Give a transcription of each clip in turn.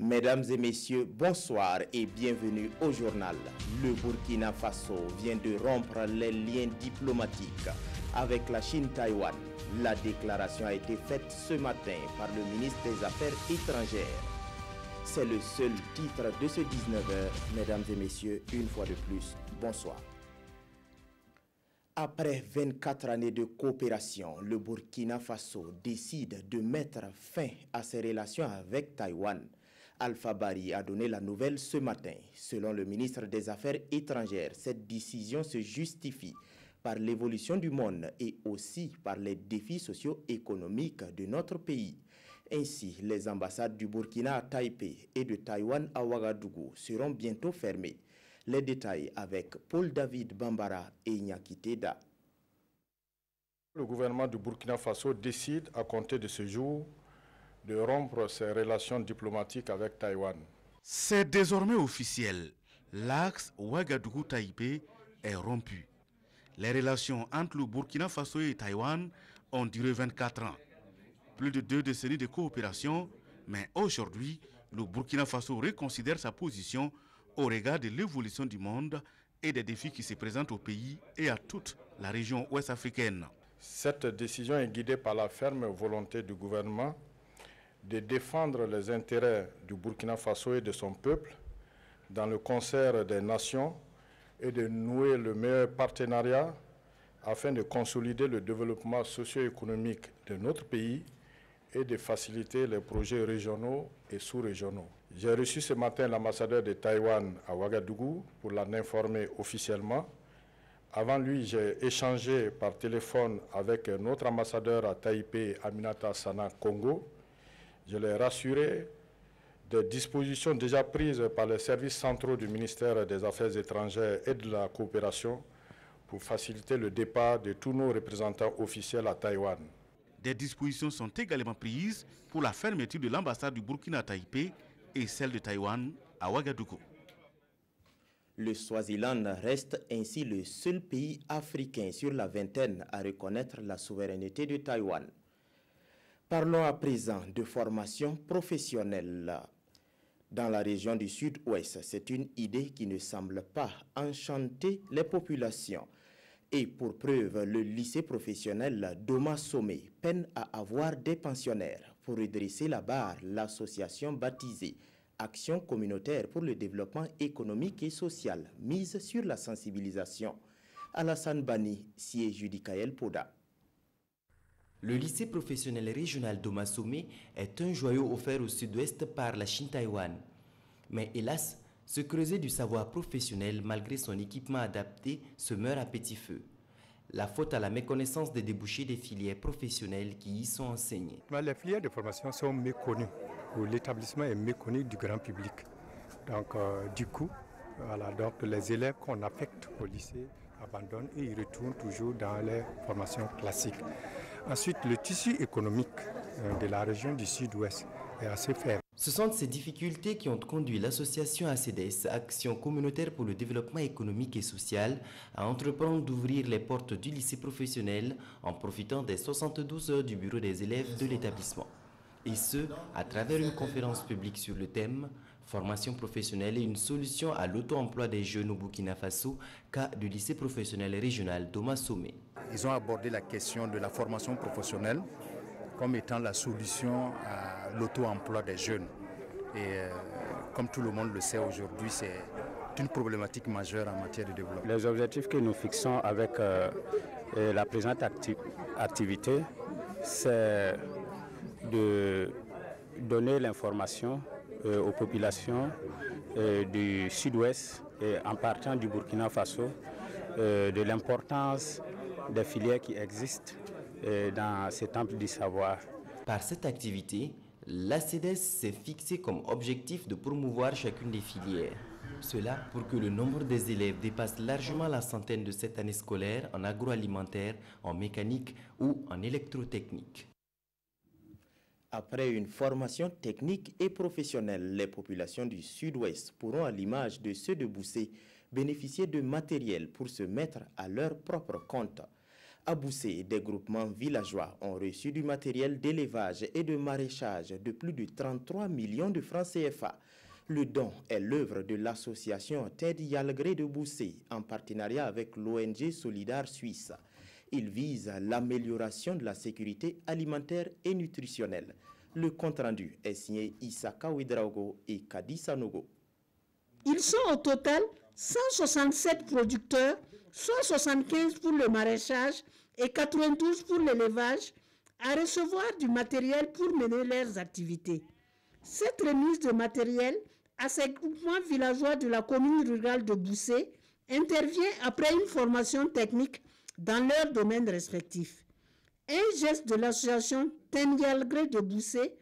Mesdames et messieurs, bonsoir et bienvenue au journal. Le Burkina Faso vient de rompre les liens diplomatiques avec la Chine-Taïwan. La déclaration a été faite ce matin par le ministre des Affaires étrangères. C'est le seul titre de ce 19h. Mesdames et messieurs, une fois de plus, bonsoir. Après 24 années de coopération, le Burkina Faso décide de mettre fin à ses relations avec Taïwan. Alpha Bari a donné la nouvelle ce matin. Selon le ministre des Affaires étrangères, cette décision se justifie par l'évolution du monde et aussi par les défis socio-économiques de notre pays. Ainsi, les ambassades du Burkina à Taipei et de Taïwan à Ouagadougou seront bientôt fermées. Les détails avec Paul-David Bambara et Iñaki Teda. Le gouvernement du Burkina Faso décide à compter de ce jour de rompre ses relations diplomatiques avec Taïwan. C'est désormais officiel. L'axe Ouagadougou-Taipei est rompu. Les relations entre le Burkina Faso et Taïwan ont duré 24 ans. Plus de 2 décennies de coopération, mais aujourd'hui, le Burkina Faso reconsidère sa position au regard de l'évolution du monde et des défis qui se présentent au pays et à toute la région ouest africaine. Cette décision est guidée par la ferme volonté du gouvernement de défendre les intérêts du Burkina Faso et de son peuple dans le concert des nations et de nouer le meilleur partenariat afin de consolider le développement socio-économique de notre pays et de faciliter les projets régionaux et sous-régionaux. J'ai reçu ce matin l'ambassadeur de Taïwan à Ouagadougou pour l'en informer officiellement. Avant lui, j'ai échangé par téléphone avec notre ambassadeur à Taipei, Aminata Sana Congo. Je l'ai rassuré des dispositions déjà prises par les services centraux du ministère des Affaires étrangères et de la coopération pour faciliter le départ de tous nos représentants officiels à Taïwan. Des dispositions sont également prises pour la fermeture de l'ambassade du Burkina à Taipei et celle de Taïwan à Ouagadougou. Le Swaziland reste ainsi le seul pays africain sur la vingtaine à reconnaître la souveraineté de Taïwan. Parlons à présent de formation professionnelle. Dans la région du sud-ouest, c'est une idée qui ne semble pas enchanter les populations. Et pour preuve, le lycée professionnel Doma Somé peine à avoir des pensionnaires. Pour redresser la barre, l'association baptisée Action communautaire pour le développement économique et social mise sur la sensibilisation. Alassane Bani, siège Judikaël Poda. Le lycée professionnel régional Doma Somé est un joyau offert au sud-ouest par la Chine-Taïwan. Mais hélas, ce creuset du savoir professionnel, malgré son équipement adapté, se meurt à petit feu. La faute à la méconnaissance des débouchés des filières professionnelles qui y sont enseignées. Les filières de formation sont méconnues, ou l'établissement est méconnu du grand public. Donc du coup, donc les élèves qu'on affecte au lycée abandonnent et ils retournent toujours dans les formations classiques. Ensuite, le tissu économique de la région du sud-ouest est assez faible. Ce sont ces difficultés qui ont conduit l'association ACDS, Action communautaire pour le développement économique et social, à entreprendre d'ouvrir les portes du lycée professionnel en profitant des 72 heures du bureau des élèves de l'établissement. Et ce, à travers une conférence publique sur le thème « Formation professionnelle et une solution à l'auto-emploi des jeunes au Burkina Faso » cas du lycée professionnel régional Doma Somé. Ils ont abordé la question de la formation professionnelle comme étant la solution à l'auto-emploi des jeunes. Et comme tout le monde le sait aujourd'hui, c'est une problématique majeure en matière de développement. Les objectifs que nous fixons avec la présente activité, c'est de donner l'information aux populations du sud-ouest, en partant du Burkina Faso, de l'importance des filières qui existent dans ces temples du savoir. Par cette activité, l'ACDS s'est fixé comme objectif de promouvoir chacune des filières. Cela pour que le nombre des élèves dépasse largement la centaine de cette année scolaire en agroalimentaire, en mécanique ou en électrotechnique. Après une formation technique et professionnelle, les populations du sud-ouest pourront, à l'image de ceux de Boussé, bénéficier de matériel pour se mettre à leur propre compte. À Boussé, des groupements villageois ont reçu du matériel d'élevage et de maraîchage de plus de 33 millions de francs CFA. Le don est l'œuvre de l'association Ted Yalgré de Boussé en partenariat avec l'ONG Solidar Suisse. Il vise l'amélioration de la sécurité alimentaire et nutritionnelle. Le compte-rendu est signé Issaka Ouedraogo et Kadi Sanogo. Ils sont au total 167 producteurs, soit 75 pour le maraîchage et 92 pour l'élevage, à recevoir du matériel pour mener leurs activités. Cette remise de matériel à ces groupements villageois de la commune rurale de Boussé intervient après une formation technique dans leurs domaines respectifs. Un geste de l'association Tenyalgré de Boussé,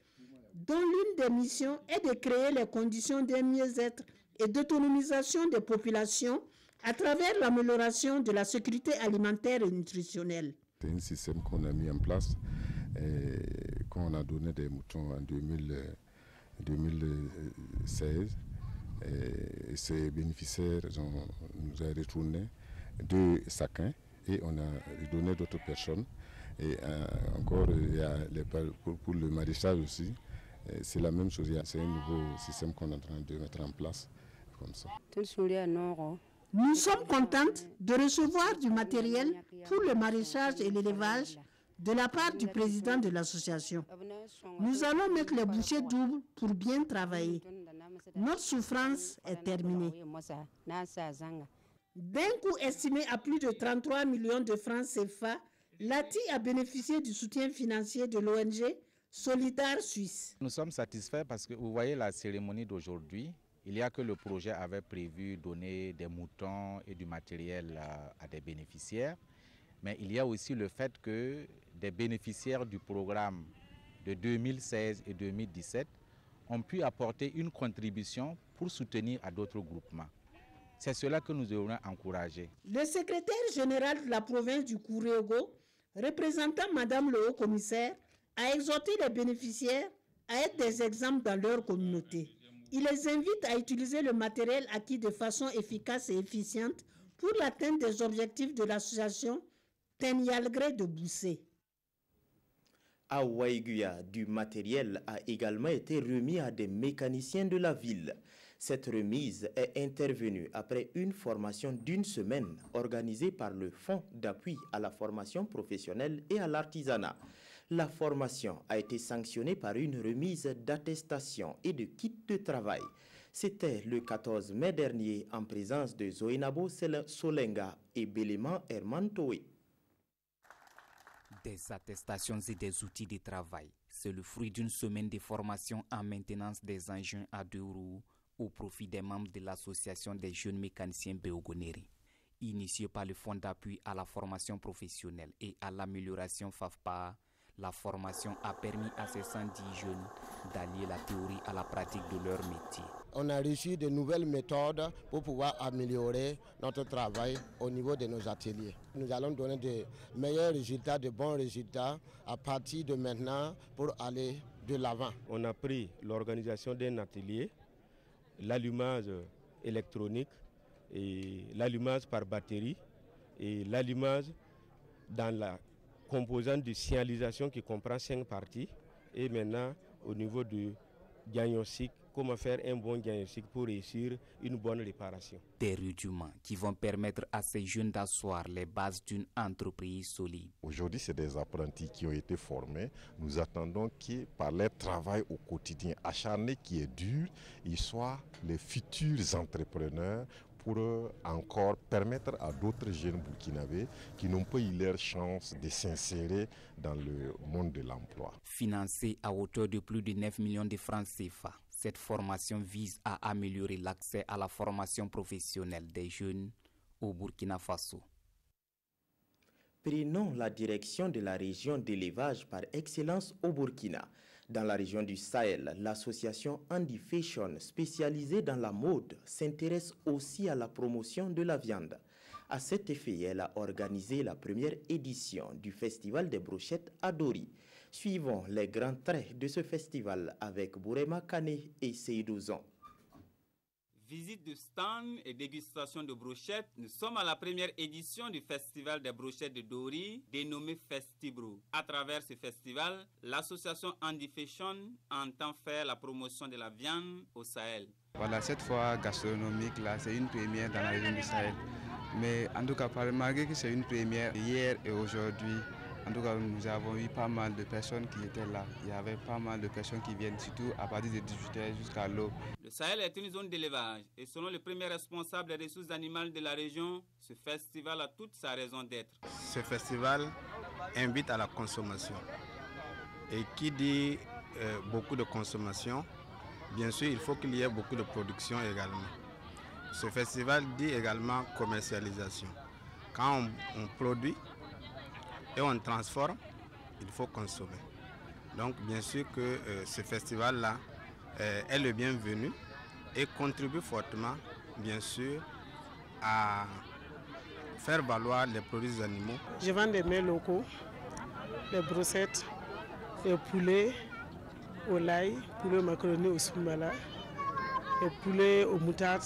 dont l'une des missions est de créer les conditions d'un mieux-être et d'autonomisation des populations à travers l'amélioration de la sécurité alimentaire et nutritionnelle. C'est un système qu'on a mis en place quand on a donné des moutons en 2016. Et ces bénéficiaires nous ont retourné 2 sacs et on a donné d'autres personnes. Et encore, il y a pour le maraîchage aussi, c'est la même chose. C'est un nouveau système qu'on est en train de mettre en place. Comme ça. Nous sommes contentes de recevoir du matériel pour le maraîchage et l'élevage de la part du président de l'association. Nous allons mettre les bouchées doubles pour bien travailler. Notre souffrance est terminée. D'un coût estimé à plus de 33 millions de francs CFA, l'ATI a bénéficié du soutien financier de l'ONG Solidar Suisse. Nous sommes satisfaits parce que vous voyez la cérémonie d'aujourd'hui. Il y a que le projet avait prévu donner des moutons et du matériel à des bénéficiaires. Mais il y a aussi le fait que des bénéficiaires du programme de 2016 et 2017 ont pu apporter une contribution pour soutenir à d'autres groupements. C'est cela que nous devons encourager. Le secrétaire général de la province du Kourégo, représentant Madame le Haut-Commissaire, a exhorté les bénéficiaires à être des exemples dans leur communauté. Il les invite à utiliser le matériel acquis de façon efficace et efficiente pour l'atteinte des objectifs de l'association Tenyalgré de Boussé. À Waiguya, du matériel a également été remis à des mécaniciens de la ville. Cette remise est intervenue après une formation d'1 semaine organisée par le Fonds d'appui à la formation professionnelle et à l'artisanat. La formation a été sanctionnée par une remise d'attestation et de kits de travail. C'était le 14 mai dernier en présence de Zoinabo Solenga et Béléman Herman Toé. Des attestations et des outils de travail, c'est le fruit d'une semaine de formation en maintenance des engins à 2 roues au profit des membres de l'association des jeunes mécaniciens Béogoneri. Initiée par le Fonds d'appui à la formation professionnelle et à l'amélioration FAFPA, la formation a permis à ces 110 jeunes d'allier la théorie à la pratique de leur métier. On a reçu de nouvelles méthodes pour pouvoir améliorer notre travail au niveau de nos ateliers. Nous allons donner de meilleurs résultats, de bons résultats à partir de maintenant pour aller de l'avant. On a pris l'organisation d'un atelier, l'allumage électronique, et l'allumage par batterie et l'allumage dans la composante de signalisation qui comprend 5 parties. Et maintenant, au niveau du diagnostic, comment faire un bon diagnostic pour réussir une bonne réparation. Des rudiments qui vont permettre à ces jeunes d'asseoir les bases d'une entreprise solide. Aujourd'hui, c'est des apprentis qui ont été formés. Nous attendons que par leur travail au quotidien acharné qui est dur, ils soient les futurs entrepreneurs pour encore permettre à d'autres jeunes burkinabés qui n'ont pas eu leur chance de s'insérer dans le monde de l'emploi. Financée à hauteur de plus de 9 millions de francs CFA, cette formation vise à améliorer l'accès à la formation professionnelle des jeunes au Burkina Faso. Prenons la direction de la région d'élevage par excellence au Burkina. Dans la région du Sahel, l'association Andy Fashion, spécialisée dans la mode, s'intéresse aussi à la promotion de la viande. À cet effet, elle a organisé la première édition du Festival des brochettes à Dori. Suivons les grands traits de ce festival avec Bourema Kane et Seydou Zon. Visite de stand et dégustation de brochettes. Nous sommes à la première édition du festival des brochettes de Dori, dénommé Festibro. À travers ce festival, l'association Andy Fashion entend faire la promotion de la viande au Sahel. Voilà, cette fois gastronomique là, c'est une première dans la région du Sahel. Mais en tout cas, malgré que c'est une première hier et aujourd'hui, en tout cas, nous avons eu pas mal de personnes qui étaient là. Il y avait pas mal de personnes qui viennent, surtout à partir de 18h jusqu'à l'aube. Le Sahel est une zone d'élevage et selon le premier responsable des ressources animales de la région, ce festival a toute sa raison d'être. Ce festival invite à la consommation. Et qui dit beaucoup de consommation, bien sûr, il faut qu'il y ait beaucoup de production également. Ce festival dit également commercialisation. Quand on produit, et on transforme, il faut consommer. Donc bien sûr que ce festival-là est le bienvenu et contribue fortement, bien sûr, à faire valoir les produits animaux. Je vends des mets locaux, des brochettes, des poulets au l'ail, poulet au macaroni au soumbala, des poulets aux moutardes,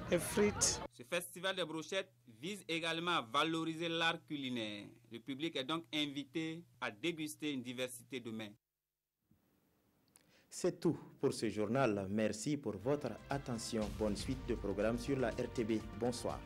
des frites. Ce festival des brochettes vise également à valoriser l'art culinaire. Le public est donc invité à déguster une diversité de mets. C'est tout pour ce journal. Merci pour votre attention. Bonne suite de programmes sur la RTB. Bonsoir.